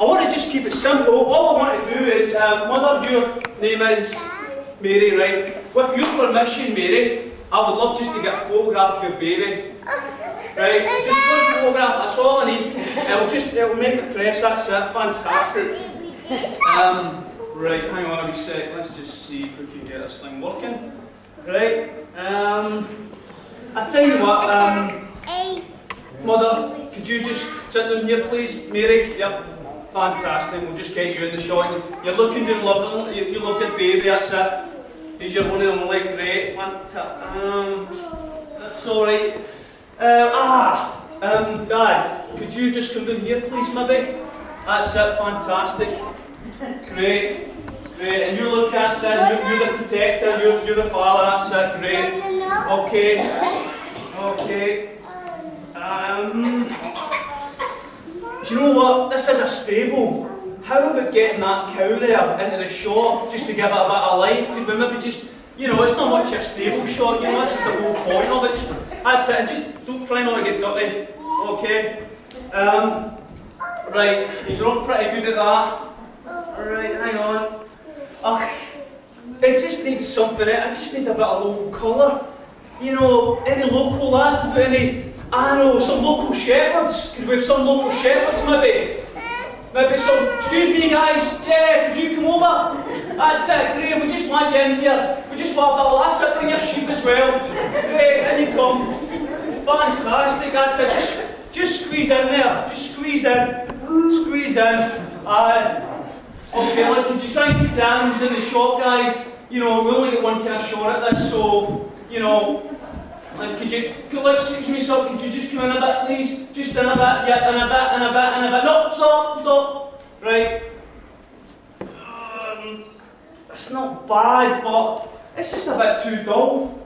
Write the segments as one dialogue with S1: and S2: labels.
S1: want to just keep it simple. All I want to do is, Mother, your name is Mary, right? With your permission, Mary, I would love just to get a photograph of your baby. Right? Just one photograph, that's all I need. It'll make the press, that's it. Fantastic. Right, hang on a wee sec. Let's just see if we can get this thing working. Right? I tell you what, Mother, could you just sit down here, please? Mary? Yep. Fantastic. We'll just get you in the shot. You're looking good, lovely. You look good, baby. That's it. Here's your one of them, like, great. That's all right. Dad, could you just come down here, please, maybe? That's it. Fantastic. Great. Great. And you're looking at it. You're the protector. You're the father. That's it. Great. Okay. Okay. Do you know what? This is a stable. How about getting that cow there into the shop just to give it a bit of life? Because we maybe just, you know, it's not much a stable shot, you know, this is the whole point of it. Just, that's it, just don't try not to get dirty. Okay? Right, he's all pretty good at that. Alright, hang on. It just needs something, it just needs a bit of local colour. You know, any local lads, about any, I don't know, some local shepherds? Could we have some local shepherds maybe? Maybe some, excuse me guys, yeah, could you come over? That's it, great, we just want you in here. We just want that, that's it, bring your sheep as well. Great, in you come. Fantastic, that's it, just squeeze in there, just squeeze in. Squeeze in. Okay, look, could you try and keep the animals in the shop, guys? You know, we only get one kind of shot at this, so, you know, like, excuse me, sir, could you just come in a bit, please? Just in a bit, yeah, in a bit, in a bit, in a bit. No, stop. Right. It's not bad, but it's just a bit too dull.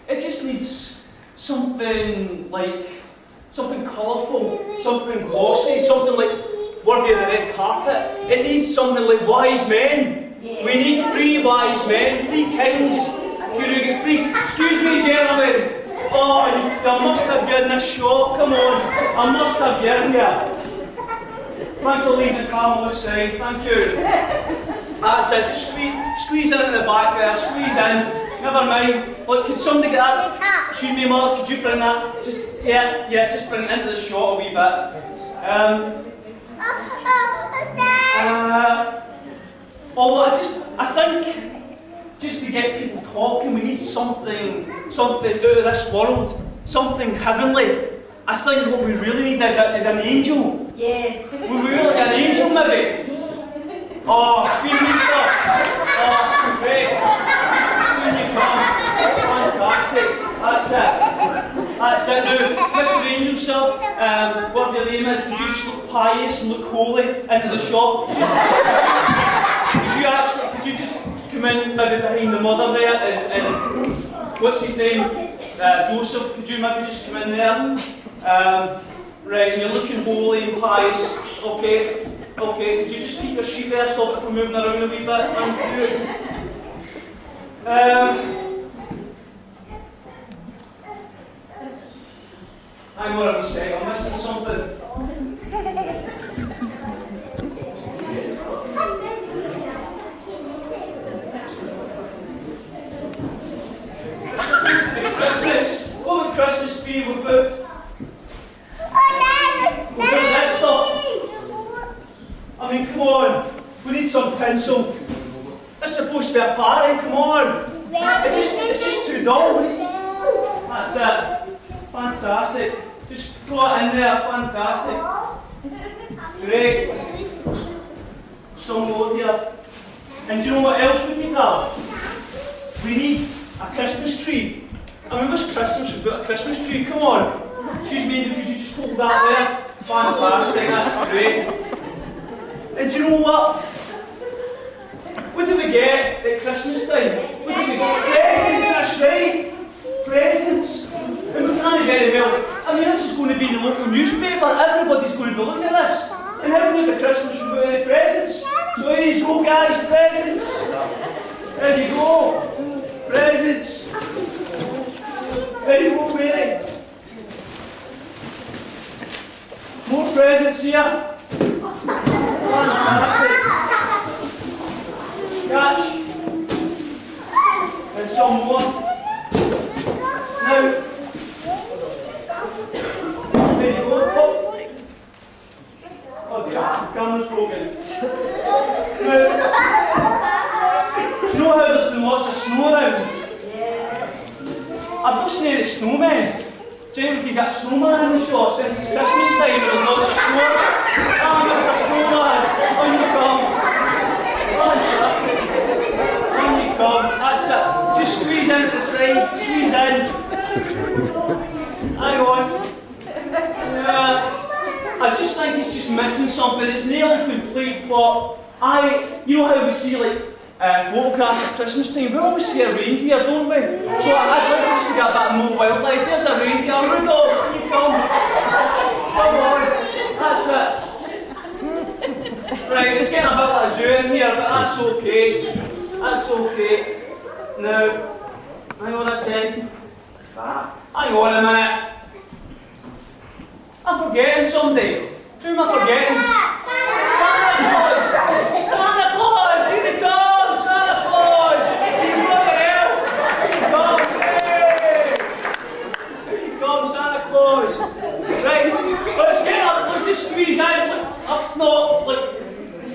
S1: It just needs something, like, something colourful, something glossy, something like worthy of the red carpet. It needs something like wise men. We need 3 wise men, 3 kings. Could we get 3? Excuse me, gentlemen. Oh, I must have you in this shop, come on. I must have you in here. Thanks for leaving the car outside, thank you. That's it, just squeeze in at the back there, squeeze in. Never mind. Look, could somebody get that? Excuse me, Mother, could you bring that? Just, yeah, just bring it into the shop a wee bit. Although I think, just to get people talking, we need something out of this world, something heavenly. I think what we really need is an angel. Yeah. We really like an angel, maybe. Oh, excuse me, sir. Oh, great. Here you come. Fantastic. That's it. Now, Mr. Angel, sir, what your name is, could you just look pious and look holy into the shop? Could you just come in maybe behind the mother there and what's his name? Joseph, could you maybe just come in there? Right, and you're looking holy and pious. Okay, could you just keep your sheep there, stop it from moving around a wee bit? Thank you. Hang on a wee sec, I'm missing something. Christmas! What would Christmas be without this stuff? I mean, come on, we need some tinsel. It's supposed to be a party, come on. It's just too dull. That's it. Fantastic. Just throw it in there, fantastic. Great. Some more here. And do you know what else we need now? We need a Christmas tree. I mean, what's Christmas without a Christmas tree? Come on. Excuse me, could you just hold that there? Fantastic, that's great. And do you know what? What do we get at Christmas time? What do we get? Presents, that's right. Presents. And we can't very well. I mean, this is going to be the local newspaper. Everybody's going to be looking at this. And how can it be Christmas without any presents? So there you go, guys, presents. There you go. Presents. There you go, Mary. More presents here. arm's broken. Now, do you know how there's been lots of snow around? I've not seen any snowmen. James, you got a snowman in the shot since it's Christmas time and there's lots of snow. Ah, Mr. Snowman, on you come. On you come, that's it. Just squeeze into the side, squeeze in. Hang on. Yeah. I just think it's just missing something. It's nearly complete, but you know how we see like photographs at Christmas time, we always see a reindeer, don't we? So I'd like just to get that more wildlife. There's a reindeer. Rudolph, here you come. Come on. That's it. Right, it's getting a bit like a zoo in here, but that's okay. That's okay. Now, hang on a second. Hang on a minute. I'm forgetting somebody. Who am I forgetting? Santa Claus! Santa Claus! Here they come! Santa Claus! You brother elf! Here you come! Here you come, Santa Claus! Right, but stand up, look, just squeeze in, look, up, no, look,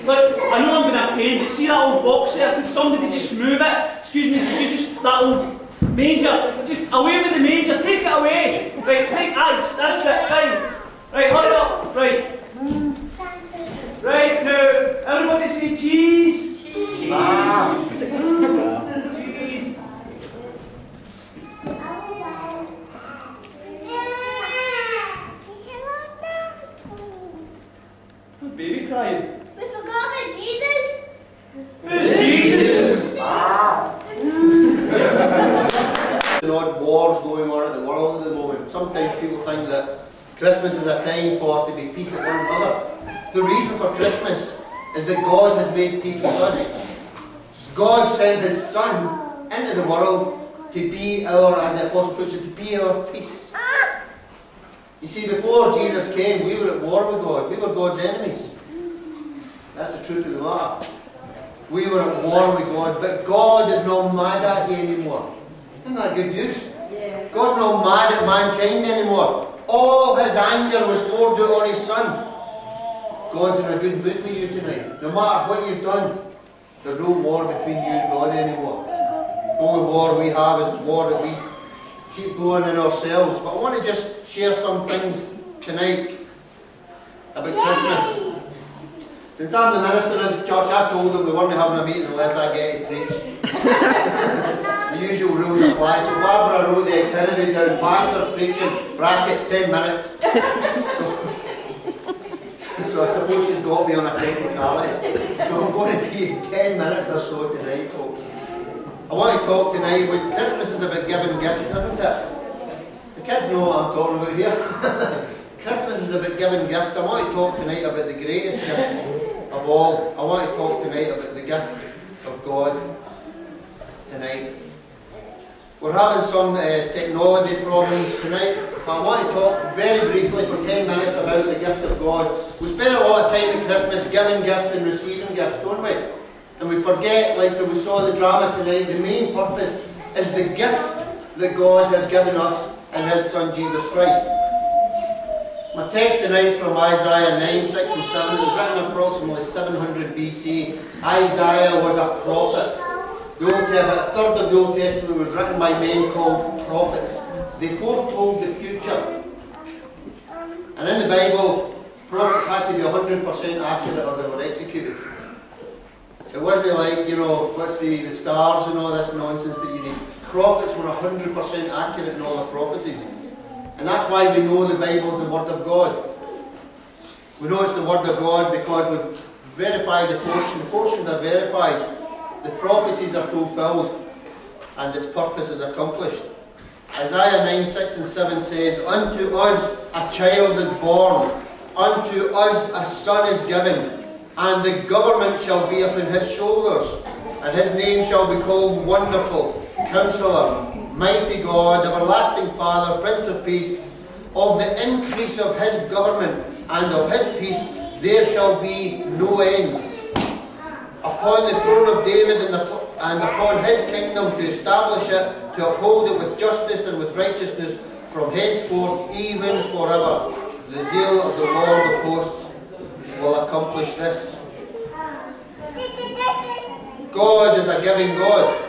S1: I know I'm going to pain, but see that old box there? Could somebody just move it? Excuse me, could you just, that old manger, just away with the manger, take it away! Right, that's it, fine. Right, hurry up, right. Right, now, everybody say cheese. Cheese. Cheese. Oh, baby crying.
S2: We forgot about Jesus.
S1: Who's Jesus?
S3: There are wars going on in the world at the moment. Sometimes people think that Christmas is a time to be peace with one another. The reason for Christmas is that God has made peace with us. God sent His Son into the world to be our, as the Apostle puts it, to be our peace. You see, before Jesus came, we were at war with God. We were God's enemies. That's the truth of the matter. We were at war with God, but God is not mad at you anymore. Isn't that good news? Yeah. God's not mad at mankind anymore. All His anger was poured out on His Son. God's in a good mood with you tonight. No matter what you've done, there's no war between you and God anymore. The only war we have is the war that we keep going in ourselves. But I want to just share some things tonight about Christmas. Since I'm the minister of this church, I told them we weren't having a meeting unless I get to preach. The usual rules apply. So Barbara wrote the itinerary down, pastor's preaching, brackets, 10 minutes. So I suppose she's got me on a technicality. So I'm going to be 10 minutes or so tonight, folks. I want to talk tonight, Christmas is about giving gifts, isn't it? The kids know what I'm talking about here. Christmas is about giving gifts. I want to talk tonight about the greatest gift of all. I want to talk tonight about the gift of God tonight. We're having some technology problems tonight, but I want to talk very briefly for 10 minutes about the gift of God. We spend a lot of time at Christmas giving gifts and receiving gifts, don't we? And we forget, like so we saw the drama tonight, the main purpose is the gift that God has given us in His Son Jesus Christ. My text tonight is from Isaiah 9, 6 and 7. It was written approximately 700 BC. Isaiah was a prophet. About a third of the Old Testament was written by men called prophets. They foretold the future. And in the Bible, prophets had to be 100% accurate or they were executed. It wasn't like, you know, what's the stars and all this nonsense that you read. Prophets were 100% accurate in all the prophecies. And that's why we know the Bible is the Word of God. We know it's the Word of God because we've verified the portion. The portions are verified. The prophecies are fulfilled. And its purpose is accomplished. Isaiah 9, 6 and 7 says, "Unto us a child is born, unto us a son is given, and the government shall be upon his shoulders, and his name shall be called Wonderful, Counselor, Mighty God, Everlasting Father, Prince of Peace. Of the increase of his government and of his peace there shall be no end. Upon the throne of David and upon his kingdom, to establish it, to uphold it with justice and with righteousness from henceforth even forever. The zeal of the Lord of hosts will accomplish this. God is a giving God.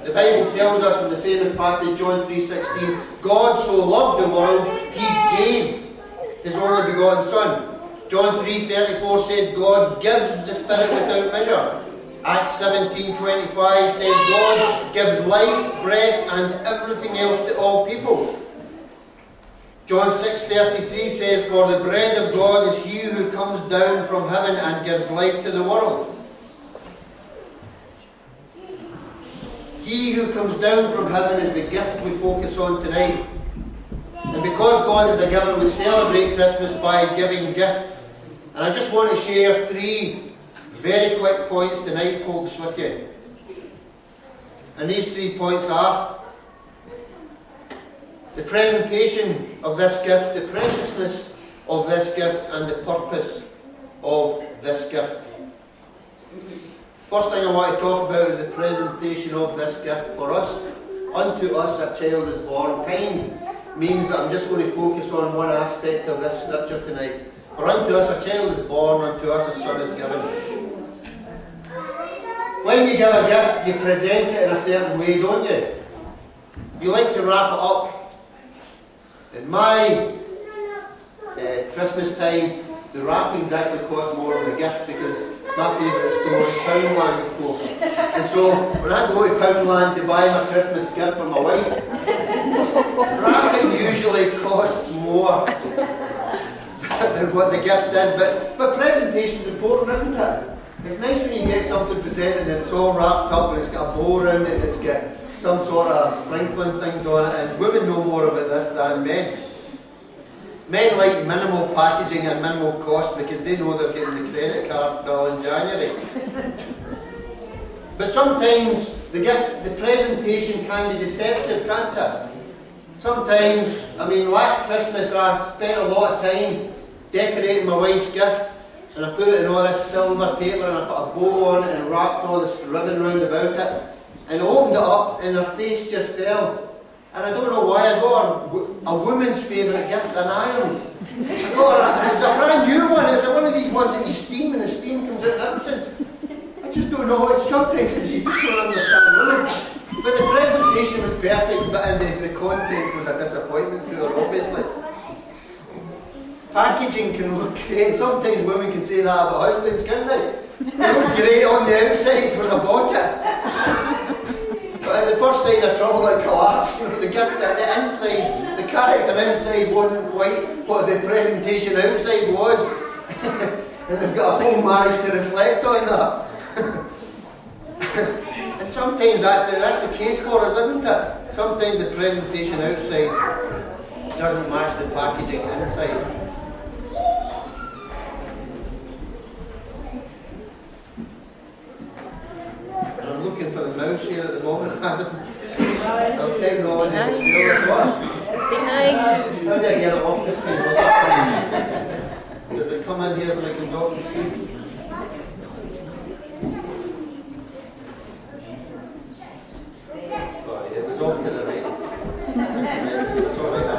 S3: The Bible tells us in the famous passage, John 3:16, God so loved the world, He gave His only begotten Son. John 3:34 said, God gives the Spirit without measure. Acts 17:25 says, God gives life, breath, and everything else to all people. John 6:33 says, for the bread of God is He who comes down from heaven and gives life to the world. He who comes down from heaven is the gift we focus on tonight. And because God is a giver, we celebrate Christmas by giving gifts. And I just want to share 3 very quick points tonight, folks, with you. And these 3 points are the presentation of this gift, the preciousness of this gift, and the purpose of this gift. First thing I want to talk about is the presentation of this gift for us. Unto us a child is born. Time means that I'm just going to focus on one aspect of this scripture tonight. For unto us a child is born, unto us a son is given. When you give a gift, you present it in a certain way, don't you? You like to wrap it up. In my Christmas time, the wrappings actually cost more than the gift, because my favourite store is Poundland, of course. And so, when I go to Poundland to buy my Christmas gift for my wife, wrapping usually costs more than what the gift is. But presentation is important, isn't it? It's nice when you get something presented and it's all wrapped up and it's got a bow around it and it's got some sort of sprinkling things on it. And women know more about this than men. Men like minimal packaging and minimal cost because they know they're getting the credit card bill in January. But sometimes the presentation can be deceptive, can't it? Sometimes, I mean, last Christmas I spent a lot of time decorating my wife's gift, and I put it in all this silver paper and I put a bow on it and wrapped all this ribbon round about it, and opened it up and her face just fell. And I don't know why. I got her a woman's favourite gift, an iron. I got her, it was a brand new one. It was one of these ones that you steam and the steam comes out and everything. I just don't know. Sometimes you just don't understand women. But the presentation was perfect, but the content was a disappointment to her, obviously. Packaging can look great. Sometimes women can say that about husbands, can't they? They look great on the outside when I bought it. But at the first sign of trouble, it collapsed. You know, the gift at the inside, the character inside wasn't quite what the presentation outside was. And they've got a whole marriage to reflect on that. And sometimes that's the case for us, isn't it? Sometimes the presentation outside doesn't match the packaging inside. I'm looking for the mouse here at the moment, Adam. Our technology is feeling us what?
S4: Behind.
S3: How do I get it off the screen? Does it come in here when it comes off the screen? Sorry, it was off to the right. That's alright.